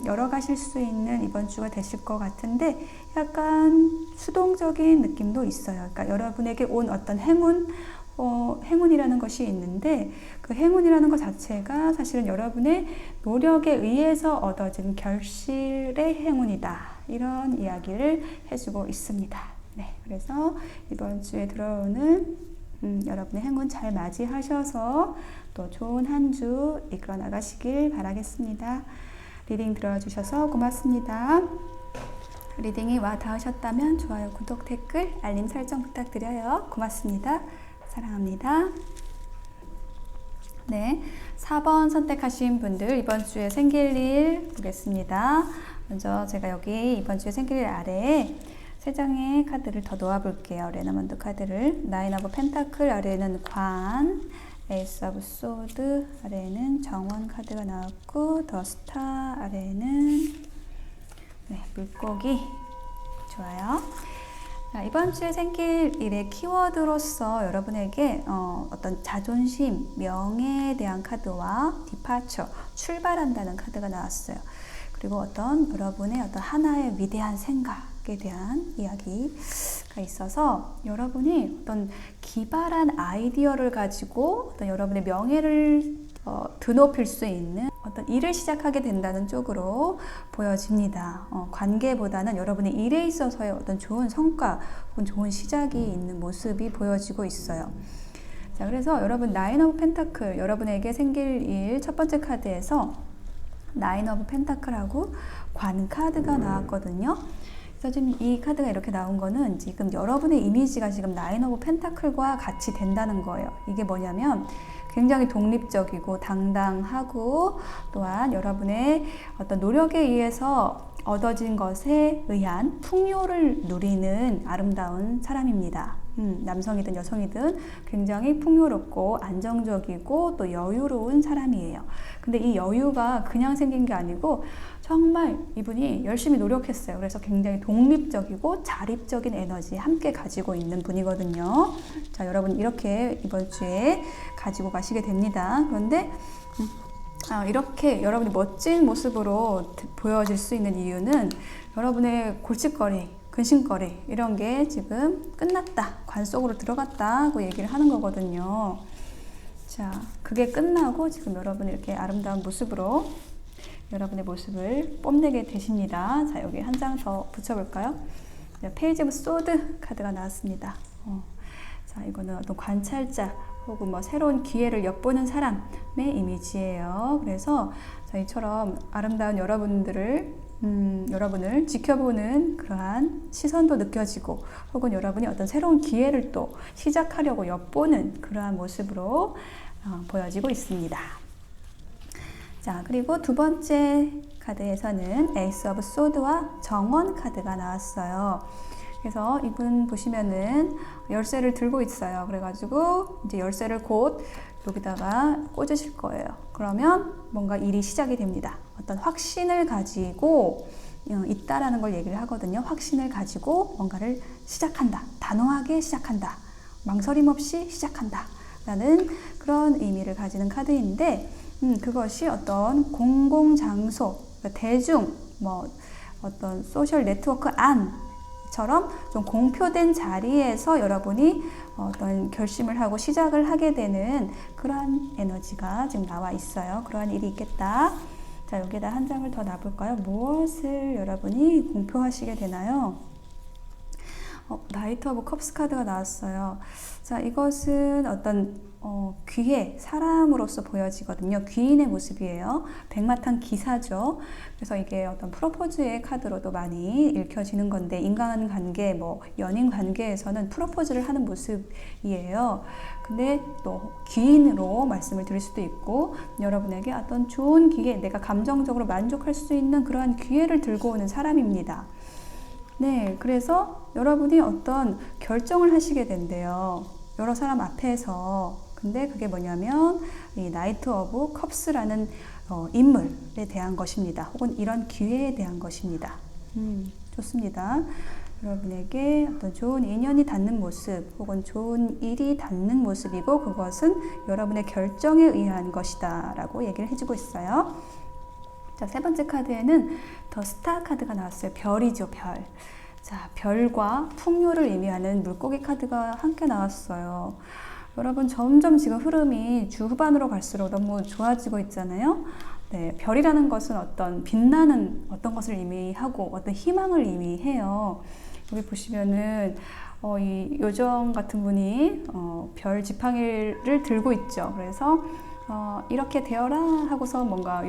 열어가실 수 있는 이번 주가 되실 것 같은데, 약간 수동적인 느낌도 있어요. 그러니까 여러분에게 온 어떤 행운이라는 것이 있는데, 그 행운이라는 것 자체가 사실은 여러분의 노력에 의해서 얻어진 결실의 행운이다, 이런 이야기를 해주고 있습니다. 네, 그래서 이번 주에 들어오는 여러분의 행운 잘 맞이하셔서 또 좋은 한 주 이끌어 나가시길 바라겠습니다. 리딩 들어주셔서 고맙습니다. 리딩이 와 닿으셨다면 좋아요, 구독, 댓글, 알림 설정 부탁드려요. 고맙습니다. 사랑합니다. 네, 4번 선택하신 분들 이번 주에 생길 일 보겠습니다. 먼저 제가 여기 이번 주에 생길 일 아래에 3장의 카드를 더 놓아볼게요. 레너먼드 카드를. 나인 오브 펜타클 아래에는 관, 에이스 오브 소드 아래에는 정원 카드가 나왔고, 더 스타 아래에는 물고기. 좋아요. 자, 이번 주에 생길 일의 키워드로서 여러분에게 어떤 자존심, 명예에 대한 카드와 디파처, 출발한다는 카드가 나왔어요. 그리고 어떤 여러분의 어떤 하나의 위대한 생각에 대한 이야기가 있어서 여러분이 어떤 기발한 아이디어를 가지고 어떤 여러분의 명예를 드높일 수 있는 어떤 일을 시작하게 된다는 쪽으로 보여집니다. 관계보다는 여러분의 일에 있어서의 어떤 좋은 성과 혹은 좋은 시작이 있는 모습이 보여지고 있어요. 자, 그래서 여러분 나인 오브 펜타클, 여러분에게 생길 일 첫 번째 카드에서 나인 오브 펜타클하고 관 카드가 나왔거든요. 그래서 지금 이 카드가 이렇게 나온 거는 지금 여러분의 이미지가 지금 나인 오브 펜타클과 같이 된다는 거예요. 이게 뭐냐면 굉장히 독립적이고 당당하고, 또한 여러분의 어떤 노력에 의해서 얻어진 것에 의한 풍요를 누리는 아름다운 사람입니다. 남성이든 여성이든 굉장히 풍요롭고 안정적이고 또 여유로운 사람이에요. 근데 이 여유가 그냥 생긴 게 아니고 정말 이분이 열심히 노력했어요. 그래서 굉장히 독립적이고 자립적인 에너지 함께 가지고 있는 분이거든요. 자, 여러분 이렇게 이번 주에 가지고 가시게 됩니다. 그런데 이렇게 여러분이 멋진 모습으로 보여질 수 있는 이유는 여러분의 골칫거리, 근심거리 이런 게 지금 끝났다, 관 속으로 들어갔다고 얘기를 하는 거거든요. 자, 그게 끝나고 지금 여러분이 이렇게 아름다운 모습으로 여러분의 모습을 뽐내게 되십니다. 자, 여기 한 장 더 붙여볼까요? 페이지 오브 소드 카드가 나왔습니다. 자, 이거는 어떤 관찰자 혹은 뭐 새로운 기회를 엿보는 사람의 이미지예요. 그래서 저희처럼 아름다운 여러분을 지켜보는 그러한 시선도 느껴지고, 혹은 여러분이 어떤 새로운 기회를 또 시작하려고 엿보는 그러한 모습으로 보여지고 있습니다. 자, 그리고 두 번째 카드에서는 에이스 오브 소드와 정원 카드가 나왔어요. 그래서 이분 보시면은 열쇠를 들고 있어요. 그래가지고 이제 열쇠를 곧 여기다가 꽂으실 거예요. 그러면 뭔가 일이 시작이 됩니다. 어떤 확신을 가지고 있다라는 걸 얘기를 하거든요. 확신을 가지고 뭔가를 시작한다. 단호하게 시작한다. 망설임 없이 시작한다. 라는 그런 의미를 가지는 카드인데, 그것이 어떤 공공장소, 대중, 어떤 소셜 네트워크 안처럼 좀 공표된 자리에서 여러분이 어떤 결심을 하고 시작을 하게 되는 그러한 에너지가 지금 나와 있어요. 그러한 일이 있겠다. 자, 여기에다 한 장을 더 놔볼까요? 무엇을 여러분이 공표하시게 되나요? 나이트 오브 컵스 카드가 나왔어요. 자, 이것은 어떤 귀해, 사람으로서 보여지거든요. 귀인의 모습이에요. 백마탄 기사죠. 그래서 이게 어떤 프로포즈의 카드로도 많이 읽혀지는 건데, 인간관계, 연인 관계에서는 프로포즈를 하는 모습이에요. 근데 또 귀인으로 말씀을 드릴 수도 있고, 여러분에게 어떤 좋은 기회, 내가 감정적으로 만족할 수 있는 그러한 기회를 들고 오는 사람입니다. 네, 그래서 여러분이 어떤 결정을 하시게 된대요. 여러 사람 앞에서. 근데 그게 뭐냐면 이 나이트 오브 컵스라는 인물에 대한 것입니다. 혹은 이런 기회에 대한 것입니다. 좋습니다. 여러분에게 어떤 좋은 인연이 닿는 모습, 혹은 좋은 일이 닿는 모습이고, 그것은 여러분의 결정에 의한 것이다 라고 얘기를 해주고 있어요. 자, 세 번째 카드에는 더 스타 카드가 나왔어요. 별이죠, 별. 자, 별과 풍요를 의미하는 물고기 카드가 함께 나왔어요. 여러분, 점점 지금 흐름이 주 후반으로 갈수록 너무 좋아지고 있잖아요. 네, 별이라는 것은 어떤 빛나는 어떤 것을 의미하고 어떤 희망을 의미해요. 여기 보시면은 이 요정 같은 분이 별 지팡이를 들고 있죠. 그래서 이렇게 되어라 하고서 뭔가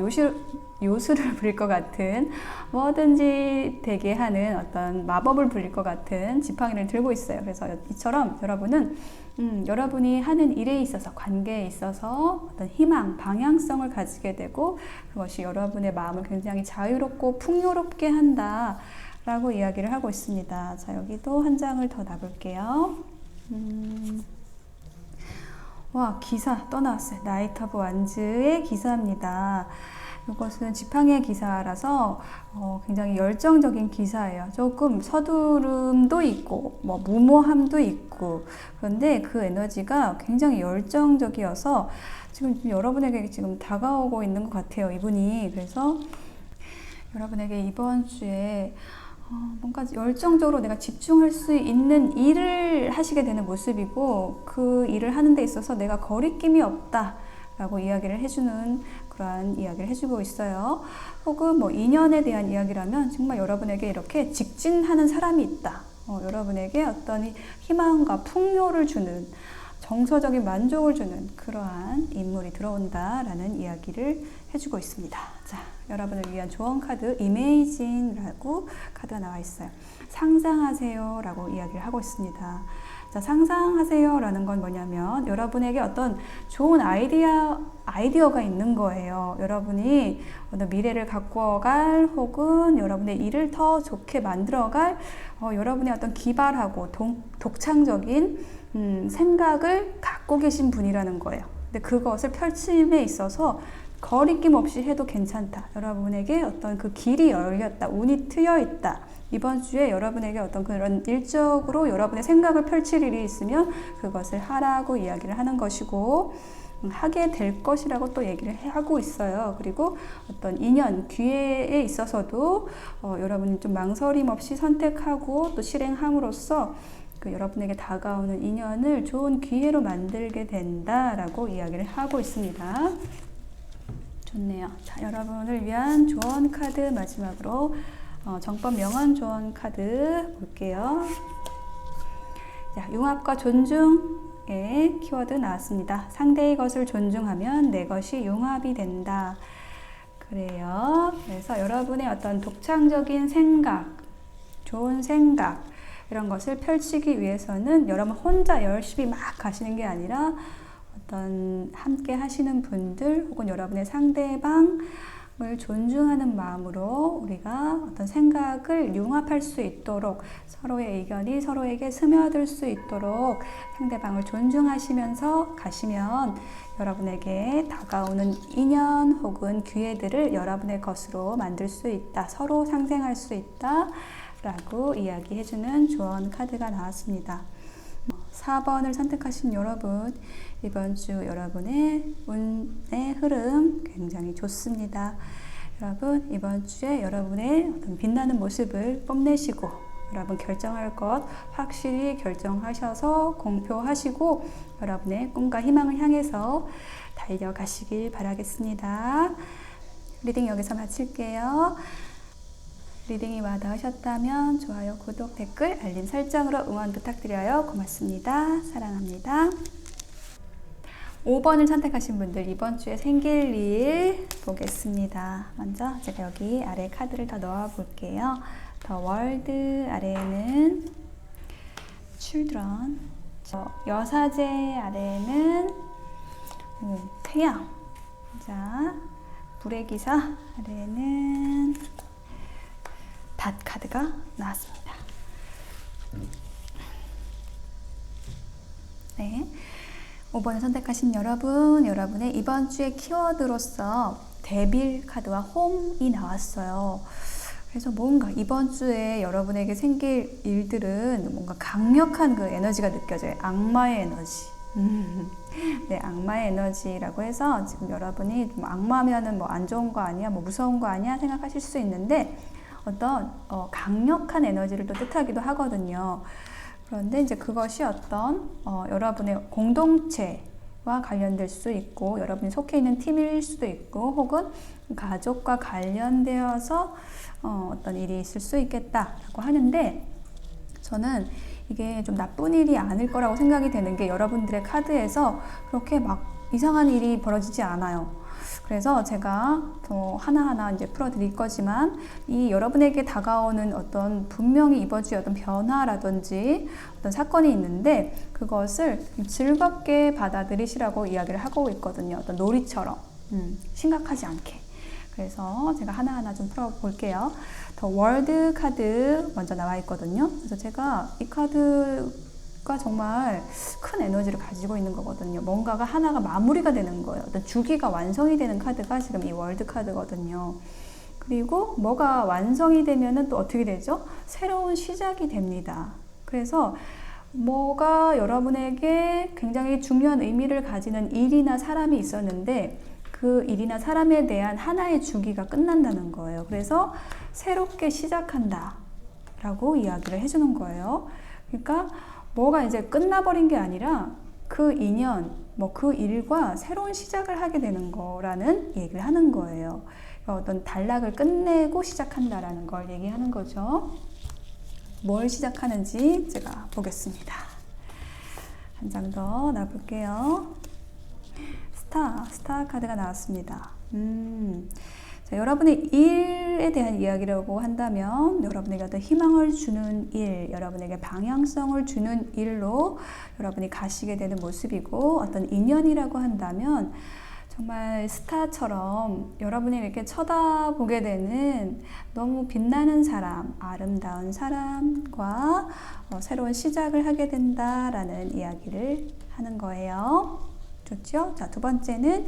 요술을 부릴 것 같은, 뭐든지 되게 하는 어떤 마법을 부릴 것 같은 지팡이를 들고 있어요. 그래서 이처럼 여러분은 여러분이 하는 일에 있어서, 관계에 있어서 어떤 희망, 방향성을 가지게 되고, 그것이 여러분의 마음을 굉장히 자유롭고 풍요롭게 한다 라고 이야기를 하고 있습니다. 자, 여기도 한 장을 더 놔볼게요. 와, 기사 또 나왔어요. 나이트 오브 완즈의 기사입니다. 이것은 지팡이의 기사라서 굉장히 열정적인 기사예요. 조금 서두름도 있고 무모함도 있고, 그런데 그 에너지가 굉장히 열정적이어서 지금 여러분에게 지금 다가오고 있는 것 같아요, 이분이. 그래서 여러분에게 이번 주에 뭔가 열정적으로 내가 집중할 수 있는 일을 하시게 되는 모습이고, 그 일을 하는 데 있어서 내가 거리낌이 없다 라고 이야기를 해주는 그러한 이야기를 해주고 있어요. 혹은 인연에 대한 이야기라면 정말 여러분에게 이렇게 직진하는 사람이 있다. 여러분에게 어떤 희망과 풍요를 주는, 정서적인 만족을 주는 그러한 인물이 들어온다라는 이야기를 해주고 있습니다. 자, 여러분을 위한 조언 카드 이메이징이라고 카드가 나와 있어요. 상상하세요 라고 이야기를 하고 있습니다. 자, 상상하세요 라는 건 뭐냐면 여러분에게 어떤 좋은 아이디어가 있는 거예요. 여러분이 어떤 미래를 가꾸어갈, 혹은 여러분의 일을 더 좋게 만들어갈 여러분의 어떤 기발하고 독창적인 생각을 갖고 계신 분이라는 거예요. 근데 그것을 펼침에 있어서 거리낌 없이 해도 괜찮다. 여러분에게 어떤 그 길이 열렸다. 운이 트여 있다. 이번 주에 여러분에게 어떤 그런 일적으로 여러분의 생각을 펼칠 일이 있으면 그것을 하라고 이야기를 하는 것이고, 하게 될 것이라고 또 얘기를 하고 있어요. 그리고 어떤 인연, 기회에 있어서도 여러분이 좀 망설임 없이 선택하고 또 실행함으로써 그 여러분에게 다가오는 인연을 좋은 기회로 만들게 된다라고 이야기를 하고 있습니다. 좋네요. 자, 여러분을 위한 조언 카드 마지막으로 정법 명언 조언 카드 볼게요. 자, 융합과 존중의 키워드 나왔습니다. 상대의 것을 존중하면 내 것이 융합이 된다. 그래요. 그래서 여러분의 어떤 독창적인 생각, 좋은 생각 이런 것을 펼치기 위해서는 여러분 혼자 열심히 막 가시는 게 아니라 어떤 함께 하시는 분들 혹은 여러분의 상대방을 존중하는 마음으로 우리가 어떤 생각을 융합할 수 있도록 서로의 의견이 서로에게 스며들 수 있도록 상대방을 존중하시면서 가시면 여러분에게 다가오는 인연 혹은 기회들을 여러분의 것으로 만들 수 있다. 서로 상생할 수 있다. 라고 이야기해주는 조언 카드가 나왔습니다. 4번을 선택하신 여러분, 이번 주 여러분의 운의 흐름 굉장히 좋습니다. 여러분, 이번 주에 여러분의 어떤 빛나는 모습을 뽐내시고 여러분 결정할 것 확실히 결정하셔서 공표하시고 여러분의 꿈과 희망을 향해서 달려가시길 바라겠습니다. 리딩 여기서 마칠게요. 리딩이 와닿으셨다면 좋아요, 구독, 댓글, 알림 설정으로 응원 부탁드려요. 고맙습니다. 사랑합니다. 5번을 선택하신 분들 이번 주에 생길 일 보겠습니다. 먼저 제가 여기 아래 카드를 더 넣어 볼게요. 더 월드 아래에는 children, 여사제 아래에는 태양, 자 불의 기사 아래에는 닷 카드가 나왔습니다. 네, 5번을 선택하신 여러분, 여러분의 이번 주의 키워드로서 데빌 카드와 홈이 나왔어요. 그래서 뭔가 이번 주에 여러분에게 생길 일들은 뭔가 강력한 그 에너지가 느껴져요. 악마의 에너지. 네, 악마의 에너지라고 해서 지금 여러분이 뭐 악마면은 뭐 안 좋은 거 아니야, 뭐 무서운 거 아니야 생각하실 수 있는데 어떤 강력한 에너지를 또 뜻하기도 하거든요. 그런데 이제 그것이 어떤 여러분의 공동체와 관련될 수 있고 여러분이 속해 있는 팀일 수도 있고 혹은 가족과 관련되어서 어떤 일이 있을 수 있겠다라고 하는데 저는 이게 좀 나쁜 일이 아닐 거라고 생각이 되는 게 여러분들의 카드에서 그렇게 막 이상한 일이 벌어지지 않아요. 그래서 제가 더 하나하나 이제 풀어드릴 거지만 이 여러분에게 다가오는 어떤 분명히 이번 주에 어떤 변화라든지 어떤 사건이 있는데 그것을 즐겁게 받아들이시라고 이야기를 하고 있거든요. 어떤 놀이처럼 심각하지 않게. 그래서 제가 하나하나 좀 풀어볼게요. 더 월드 카드 먼저 나와 있거든요. 그래서 제가 이 카드가 정말 큰 에너지를 가지고 있는 거거든요. 뭔가가 하나가 마무리가 되는 거예요. 어떤 주기가 완성이 되는 카드가 지금 이 월드 카드거든요. 그리고 뭐가 완성이 되면은 또 어떻게 되죠? 새로운 시작이 됩니다. 그래서 뭐가 여러분에게 굉장히 중요한 의미를 가지는 일이나 사람이 있었는데 그 일이나 사람에 대한 하나의 주기가 끝난다는 거예요. 그래서 새롭게 시작한다 라고 이야기를 해주는 거예요. 그러니까 뭐가 이제 끝나버린 게 아니라 그 인연, 뭐 그 일과 새로운 시작을 하게 되는 거라는 얘기를 하는 거예요. 어떤 단락을 끝내고 시작한다라는 걸 얘기하는 거죠. 뭘 시작하는지 제가 보겠습니다. 한 장 더 놔볼게요. 스타 카드가 나왔습니다. 자, 여러분의 일에 대한 이야기라고 한다면 여러분에게 어떤 희망을 주는 일, 여러분에게 방향성을 주는 일로 여러분이 가시게 되는 모습이고 어떤 인연이라고 한다면 정말 스타처럼 여러분이 이렇게 쳐다보게 되는 너무 빛나는 사람, 아름다운 사람과 새로운 시작을 하게 된다라는 이야기를 하는 거예요. 좋죠? 자, 두 번째는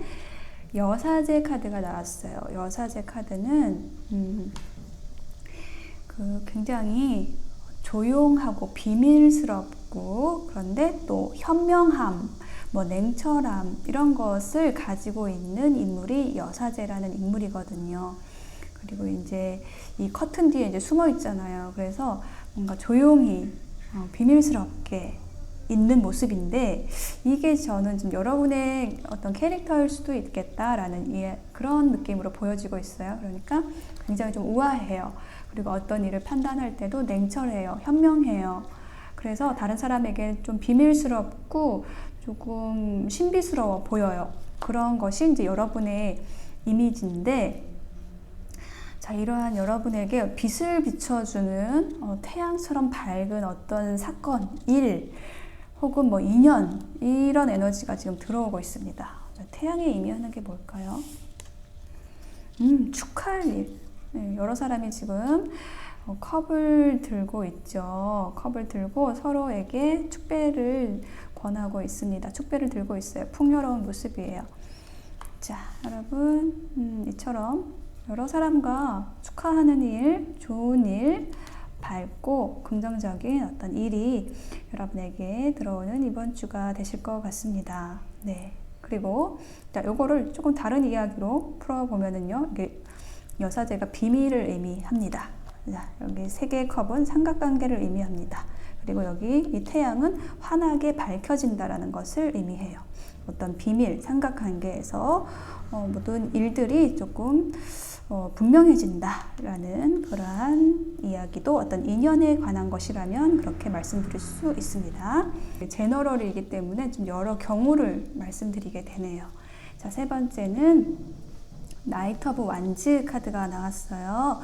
여사제 카드가 나왔어요. 여사제 카드는 굉장히 조용하고 비밀스럽고 그런데 또 현명함, 뭐 냉철함 이런 것을 가지고 있는 인물이 여사제라는 인물이거든요. 그리고 이제 이 커튼 뒤에 이제 숨어 있잖아요. 그래서 뭔가 조용히 비밀스럽게 있는 모습인데 이게 저는 좀 여러분의 어떤 캐릭터일 수도 있겠다라는 그런 느낌으로 보여지고 있어요. 그러니까 굉장히 좀 우아해요. 그리고 어떤 일을 판단할 때도 냉철해요. 현명해요. 그래서 다른 사람에게 좀 비밀스럽고 조금 신비스러워 보여요. 그런 것이 이제 여러분의 이미지인데, 자, 이러한 여러분에게 빛을 비춰주는 태양처럼 밝은 어떤 사건, 일, 혹은 뭐 인연, 이런 에너지가 지금 들어오고 있습니다. 태양이 의미하는 게 뭘까요? 축하할 일. 네, 여러 사람이 지금 컵을 들고 있죠. 컵을 들고 서로에게 축배를 권하고 있습니다. 축배를 들고 있어요. 풍요로운 모습이에요. 자, 여러분, 이처럼 여러 사람과 축하하는 일, 좋은 일, 밝고 긍정적인 어떤 일이 여러분에게 들어오는 이번 주가 되실 것 같습니다. 네. 그리고 자, 요거를 조금 다른 이야기로 풀어보면은요, 이게 여사제가 비밀을 의미합니다. 자, 여기 세 개의 컵은 삼각관계를 의미합니다. 그리고 여기 이 태양은 환하게 밝혀진다라는 것을 의미해요. 어떤 비밀, 삼각관계에서 모든 일들이 조금 분명해진다라는 그러한 이야기도 어떤 인연에 관한 것이라면 그렇게 말씀드릴 수 있습니다. 제너럴이기 때문에 좀 여러 경우를 말씀드리게 되네요. 자, 세 번째는 나이트 오브 완즈 카드가 나왔어요.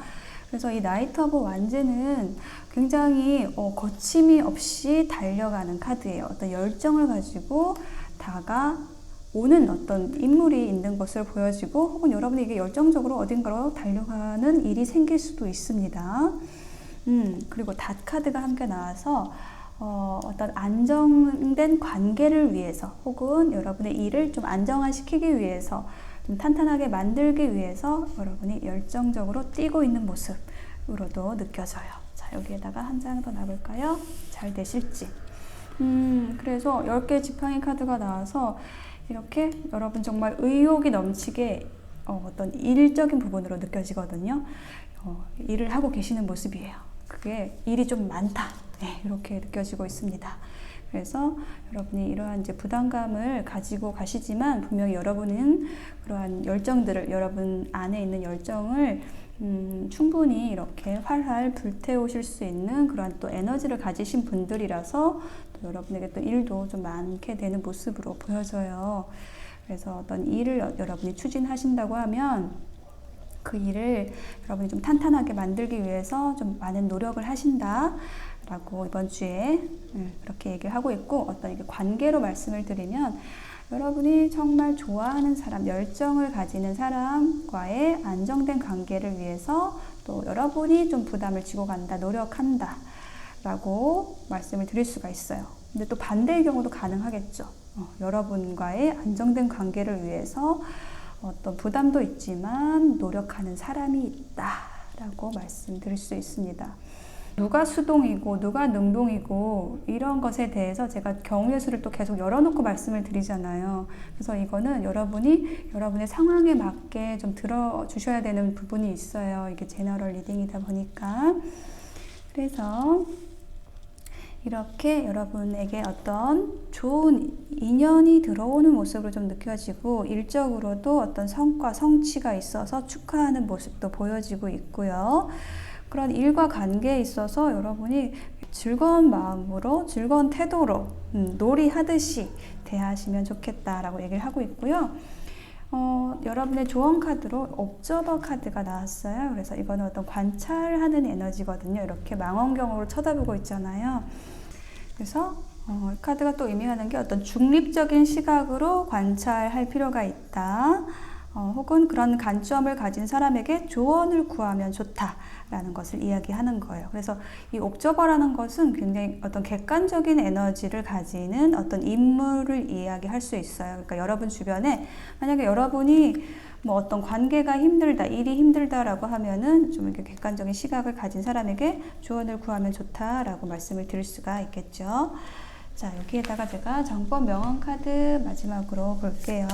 그래서 이 나이트 오브 완즈는 굉장히 거침이 없이 달려가는 카드예요. 어떤 열정을 가지고 다가오는 어떤 인물이 있는 것을 보여지고, 혹은 여러분이 이게 열정적으로 어딘가로 달려가는 일이 생길 수도 있습니다. 그리고 닷 카드가 함께 나와서 어떤 안정된 관계를 위해서, 혹은 여러분의 일을 좀 안정화시키기 위해서, 좀 탄탄하게 만들기 위해서 여러분이 열정적으로 뛰고 있는 모습으로도 느껴져요. 자, 여기에다가 한 장 더 놔볼까요? 잘 되실지. 그래서 10개 지팡이 카드가 나와서 이렇게 여러분 정말 의욕이 넘치게 어떤 일적인 부분으로 느껴지거든요. 일을 하고 계시는 모습이에요. 그게 일이 좀 많다. 네, 이렇게 느껴지고 있습니다. 그래서 여러분이 이러한 이제 부담감을 가지고 가시지만, 분명히 여러분은 그러한 열정들을, 여러분 안에 있는 열정을 충분히 이렇게 활활 불태우실 수 있는 그러한 또 에너지를 가지신 분들이라서 또 여러분에게 또 일도 좀 많게 되는 모습으로 보여져요. 그래서 어떤 일을 여러분이 추진하신다고 하면 그 일을 여러분이 좀 탄탄하게 만들기 위해서 좀 많은 노력을 하신다 라고 이번 주에 그렇게 얘기를 하고 있고, 어떤 이게 관계로 말씀을 드리면 여러분이 정말 좋아하는 사람, 열정을 가지는 사람과의 안정된 관계를 위해서 또 여러분이 좀 부담을 지고 간다, 노력한다 라고 말씀을 드릴 수가 있어요. 근데 또 반대의 경우도 가능하겠죠. 여러분과의 안정된 관계를 위해서 어떤 부담도 있지만 노력하는 사람이 있다 라고 말씀드릴 수 있습니다. 누가 수동이고 누가 능동이고 이런 것에 대해서 제가 경우의 수를 또 계속 열어놓고 말씀을 드리잖아요. 그래서 이거는 여러분이 여러분의 상황에 맞게 좀 들어주셔야 되는 부분이 있어요. 이게 제너럴 리딩이다 보니까. 그래서 이렇게 여러분에게 어떤 좋은 인연이 들어오는 모습으로 좀 느껴지고, 일적으로도 어떤 성과, 성취가 있어서 축하하는 모습도 보여지고 있고요. 그런 일과 관계에 있어서 여러분이 즐거운 마음으로, 즐거운 태도로 놀이하듯이 대하시면 좋겠다라고 얘기를 하고 있고요. 여러분의 조언 카드로 옵저버 카드가 나왔어요. 그래서 이거는 어떤 관찰하는 에너지거든요. 이렇게 망원경으로 쳐다보고 있잖아요. 그래서 카드가 또 의미하는 게 어떤 중립적인 시각으로 관찰할 필요가 있다. 혹은 그런 관점을 가진 사람에게 조언을 구하면 좋다라는 것을 이야기하는 거예요. 그래서 이 옵저버라는 것은 굉장히 어떤 객관적인 에너지를 가지는 어떤 인물을 이야기할 수 있어요. 그러니까 여러분 주변에 만약에 여러분이 뭐 어떤 관계가 힘들다, 일이 힘들다라고 하면은 좀 이렇게 객관적인 시각을 가진 사람에게 조언을 구하면 좋다라고 말씀을 드릴 수가 있겠죠. 자, 여기에다가 제가 정법 명언 카드 마지막으로 볼게요.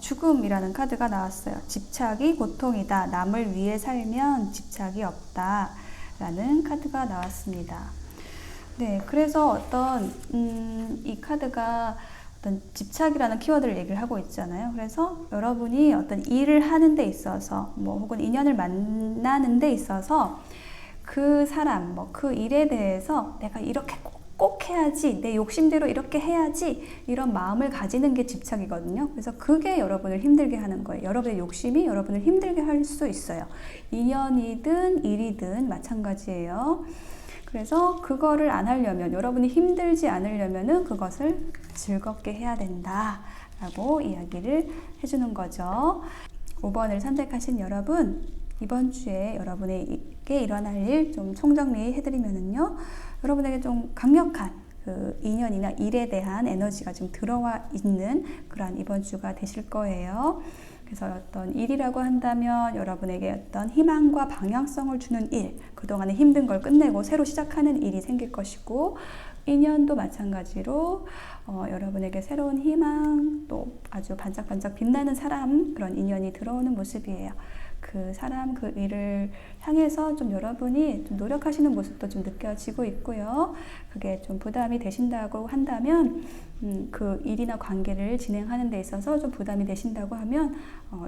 죽음이라는 카드가 나왔어요. 집착이 고통이다. 남을 위해 살면 집착이 없다. 라는 카드가 나왔습니다. 네, 그래서 이 카드가 어떤 집착이라는 키워드를 얘기를 하고 있잖아요. 그래서 여러분이 어떤 일을 하는 데 있어서, 혹은 인연을 만나는 데 있어서 그 사람, 그 일에 대해서 내가 이렇게 꼭 해야지, 내 욕심대로 이렇게 해야지, 이런 마음을 가지는 게 집착이거든요. 그래서 그게 여러분을 힘들게 하는 거예요. 여러분의 욕심이 여러분을 힘들게 할 수 있어요. 인연이든 일이든 마찬가지예요. 그래서 그거를 안 하려면, 여러분이 힘들지 않으려면은 그것을 즐겁게 해야 된다 라고 이야기를 해주는 거죠. 5번을 선택하신 여러분, 이번 주에 여러분에게 일어날 일 좀 총정리 해드리면은요, 여러분에게 좀 강력한 그 인연이나 일에 대한 에너지가 좀 들어와 있는 그러한 이번 주가 되실 거예요. 그래서 어떤 일이라고 한다면 여러분에게 어떤 희망과 방향성을 주는 일, 그동안의 힘든 걸 끝내고 새로 시작하는 일이 생길 것이고, 인연도 마찬가지로 여러분에게 새로운 희망, 또 아주 반짝반짝 빛나는 사람, 그런 인연이 들어오는 모습이에요. 그 사람, 그 일을 향해서 좀 여러분이 좀 노력하시는 모습도 좀 느껴지고 있고요. 그게 좀 부담이 되신다고 한다면, 그 일이나 관계를 진행하는 데 있어서 좀 부담이 되신다고 하면,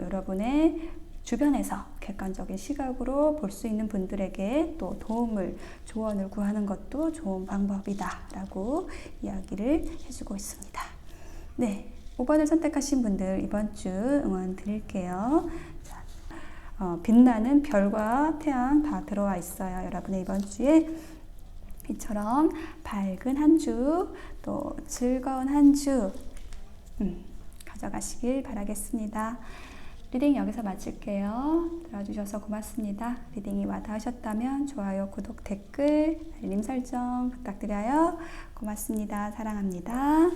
여러분의 주변에서 객관적인 시각으로 볼 수 있는 분들에게 또 조언을 구하는 것도 좋은 방법이다 라고 이야기를 해주고 있습니다. 네, 5번을 선택하신 분들 이번 주 응원 드릴게요. 빛나는 별과 태양 다 들어와 있어요. 여러분의 이번 주에 이처럼 밝은 한 주, 또 즐거운 한 주 가져가시길 바라겠습니다. 리딩 여기서 마칠게요. 들어주셔서 고맙습니다. 리딩이 와닿으셨다면 좋아요, 구독, 댓글, 알림 설정 부탁드려요. 고맙습니다. 사랑합니다.